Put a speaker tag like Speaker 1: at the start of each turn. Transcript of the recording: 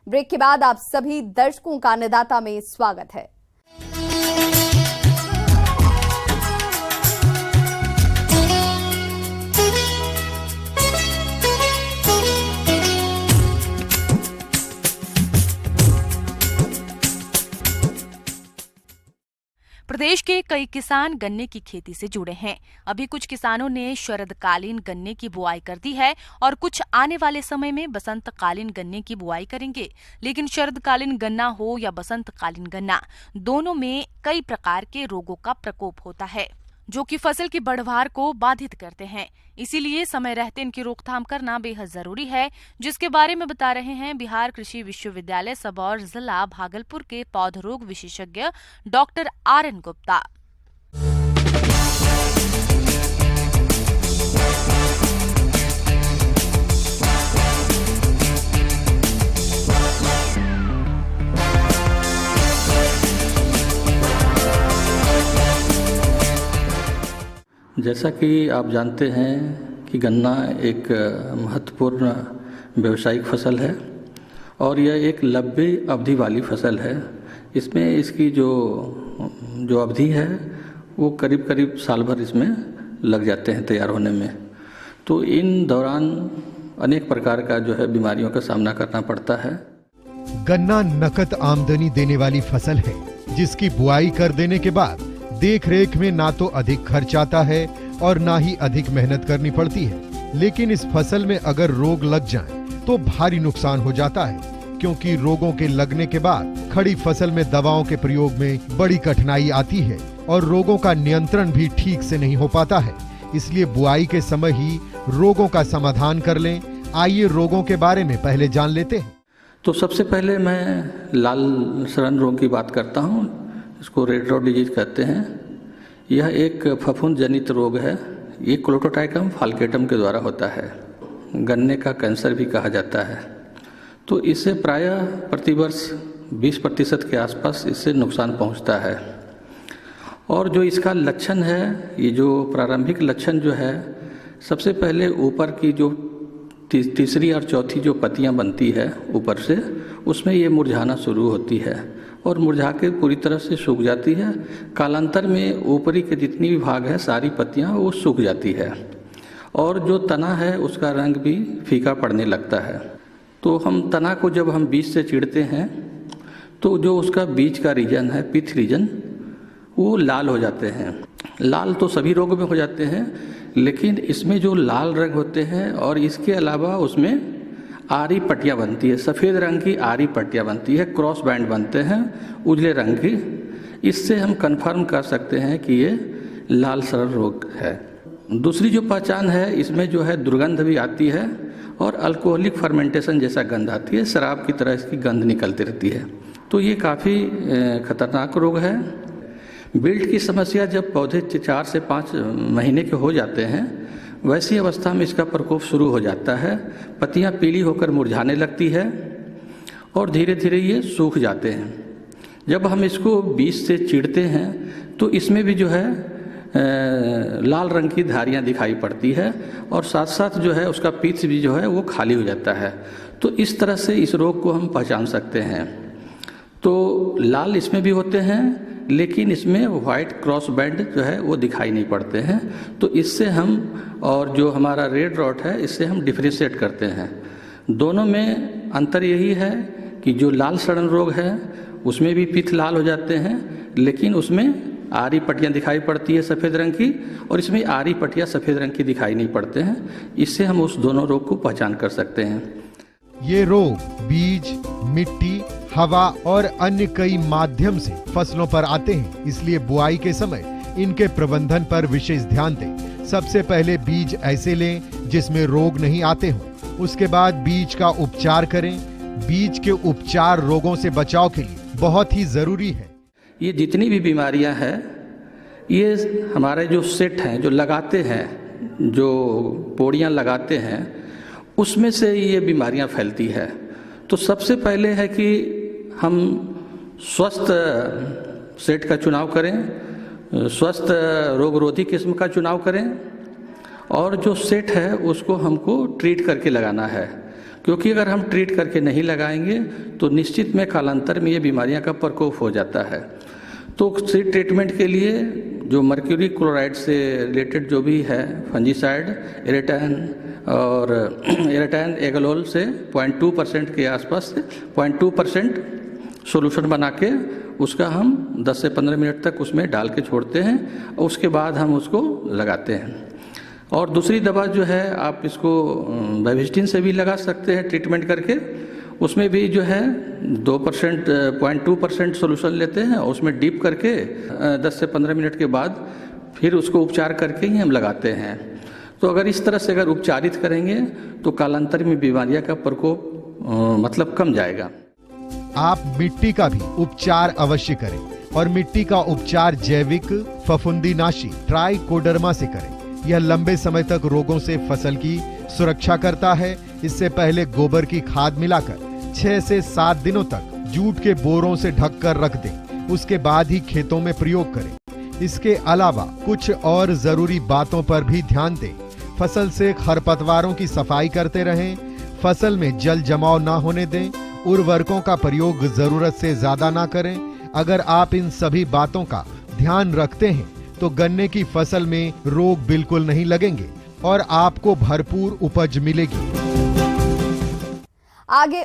Speaker 1: Break के बाद आप सभी दर्शकों का अन्नदाता में स्वागत है।
Speaker 2: प्रदेश के कई किसान गन्ने की खेती से जुड़े हैं। अभी कुछ किसानों ने शरदकालीन गन्ने की बुआई कर दी है और कुछ आने वाले समय में बसंतकालीन गन्ने की बुआई करेंगे। लेकिन शरदकालीन गन्ना हो या बसंतकालीन गन्ना, दोनों में कई प्रकार के रोगों का प्रकोप होता है जो कि फसल की बढ़वार को बाधित करते हैं। इसीलिए समय रहते इनकी रोकथाम करना बेहद जरूरी है, जिसके बारे में बता रहे हैं बिहार कृषि विश्वविद्यालय सबौर जिला भागलपुर के पौधरोग विशेषज्ञ डॉक्टर RN गुप्ता।
Speaker 3: जैसा कि आप जानते हैं कि गन्ना एक महत्वपूर्ण व्यावसायिक फसल है और यह एक लंबी अवधि वाली फसल है। इसमें इसकी जो अवधि है वो करीब करीब साल भर इसमें लग जाते हैं तैयार होने में। तो इन दौरान अनेक प्रकार का जो है बीमारियों का सामना करना पड़ता है।
Speaker 4: गन्ना नकद आमदनी देने वाली फसल है, जिसकी बुआई कर देने के बाद देख रेख में ना तो अधिक खर्च आता है और ना ही अधिक मेहनत करनी पड़ती है। लेकिन इस फसल में अगर रोग लग जाएं, तो भारी नुकसान हो जाता है, क्योंकि रोगों के लगने के बाद खड़ी फसल में दवाओं के प्रयोग में बड़ी कठिनाई आती है और रोगों का नियंत्रण भी ठीक से नहीं हो पाता है। इसलिए बुआई के समय ही रोगों का समाधान कर लें। आइए रोगों के बारे में पहले जान लेते हैं।
Speaker 3: तो सबसे पहले मैं लाल सड़न रोग की बात करता हूँ। इसको रेड रॉट डिजीज कहते हैं। यह एक फफूंद जनित रोग है। ये क्लोट्रोट्राइकम फाल्केटम के द्वारा होता है। गन्ने का कैंसर भी कहा जाता है। तो इससे प्रायः प्रतिवर्ष 20% के आसपास इससे नुकसान पहुंचता है। और जो इसका लक्षण है, ये जो प्रारंभिक लक्षण जो है, सबसे पहले ऊपर की जो तीसरी और चौथी जो पत्तियां बनती है ऊपर से, उसमें ये मुरझाना शुरू होती है और मुरझा के पूरी तरह से सूख जाती है। कालांतर में ऊपरी के जितनी भी भाग है सारी पत्तियां वो सूख जाती है और जो तना है उसका रंग भी फीका पड़ने लगता है। तो हम तना को जब हम बीज से चीरते हैं तो जो उसका बीज का रीजन है, पिथ रीजन, वो लाल हो जाते हैं। लाल तो सभी रोगों में हो जाते हैं, लेकिन इसमें जो लाल रंग होते हैं और इसके अलावा उसमें आरी पट्टियाँ बनती है, सफ़ेद रंग की आरी पट्टियाँ बनती है, क्रॉस बैंड बनते हैं उजले रंग की। इससे हम कंफर्म कर सकते हैं कि ये लाल सड़न रोग है। दूसरी जो पहचान है, इसमें जो है दुर्गंध भी आती है और अल्कोहलिक फर्मेंटेशन जैसा गंध आती है, शराब की तरह इसकी गंध निकलती रहती है। तो ये काफ़ी खतरनाक रोग है। विल्ट की समस्या जब पौधे 4 से 5 महीने के हो जाते हैं, वैसी अवस्था में इसका प्रकोप शुरू हो जाता है। पत्तियां पीली होकर मुरझाने लगती है और धीरे धीरे ये सूख जाते हैं। जब हम इसको बीज से चीरते हैं तो इसमें भी जो है लाल रंग की धारियां दिखाई पड़ती है और साथ साथ जो है उसका पीठ भी जो है वो खाली हो जाता है। तो इस तरह से इस रोग को हम पहचान सकते हैं। तो लाल इसमें भी होते हैं, लेकिन इसमें वाइट क्रॉस बैंड जो है वो दिखाई नहीं पड़ते हैं। तो इससे हम, और जो हमारा रेड रॉट है, इससे हम डिफ्रेंशिएट करते हैं। दोनों में अंतर यही है कि जो लाल सड़न रोग है उसमें भी पित्त लाल हो जाते हैं, लेकिन उसमें आरी पट्टियाँ दिखाई पड़ती है सफ़ेद रंग की, और इसमें आरी पट्टियाँ सफ़ेद रंग की दिखाई नहीं पड़ते हैं। इससे हम उस दोनों रोग को पहचान कर सकते हैं।
Speaker 4: ये रोग बीज, मिट्टी, हवा और अन्य कई माध्यम से फसलों पर आते हैं। इसलिए बुआई के समय इनके प्रबंधन पर विशेष ध्यान दें। सबसे पहले बीज ऐसे लें जिसमें रोग नहीं आते हों। उसके बाद बीज का उपचार करें। बीज के उपचार रोगों से बचाव के लिए बहुत ही जरूरी है।
Speaker 3: ये जितनी भी बीमारियां हैं, ये हमारे जो सेट हैं, जो लगाते हैं, जो पोड़ियां लगाते हैं, उसमें से ये बीमारियां फैलती है। तो सबसे पहले है कि हम स्वस्थ सेट का चुनाव करें, स्वस्थ रोगरोधी किस्म का चुनाव करें, और जो सेट है उसको हमको ट्रीट करके लगाना है। क्योंकि अगर हम ट्रीट करके नहीं लगाएंगे तो निश्चित में कालांतर में ये बीमारियां का प्रकोप हो जाता है। तो सीड ट्रीटमेंट के लिए जो मर्क्यूरी क्लोराइड से रिलेटेड जो भी है फंजीसाइड, एरेटान और एरेटान एगलोल से 0.2% के आसपास से 0.2% सॉल्यूशन बना के उसका हम 10 से 15 मिनट तक उसमें डाल के छोड़ते हैं और उसके बाद हम उसको लगाते हैं। और दूसरी दवा जो है आप इसको बेविस्टिन से भी लगा सकते हैं ट्रीटमेंट करके। उसमें भी जो है 2% 0.2% सॉल्यूशन लेते हैं और उसमें डीप करके 10 से 15 मिनट के बाद फिर उसको उपचार करके ही हम लगाते हैं। तो अगर इस तरह से अगर उपचारित करेंगे तो कालांतर में बीमारियां का प्रकोप मतलब कम जाएगा।
Speaker 4: आप मिट्टी का भी उपचार अवश्य करें और मिट्टी का उपचार जैविक फफूंदीनाशी ट्राइकोडर्मा से करें। यह लंबे समय तक रोगों से फसल की सुरक्षा करता है। इससे पहले गोबर की खाद मिलाकर 6 से 7 दिनों तक जूट के बोरों से ढककर रख दें, उसके बाद ही खेतों में प्रयोग करें। इसके अलावा कुछ और जरूरी बातों पर भी ध्यान दें। फसल से खरपतवारों की सफाई करते रहें, फसल में जल जमाव ना होने दें, उर्वरकों का प्रयोग जरूरत से ज्यादा ना करें। अगर आप इन सभी बातों का ध्यान रखते हैं तो गन्ने की फसल में रोग बिल्कुल नहीं लगेंगे और आपको भरपूर उपज मिलेगी।
Speaker 1: आगे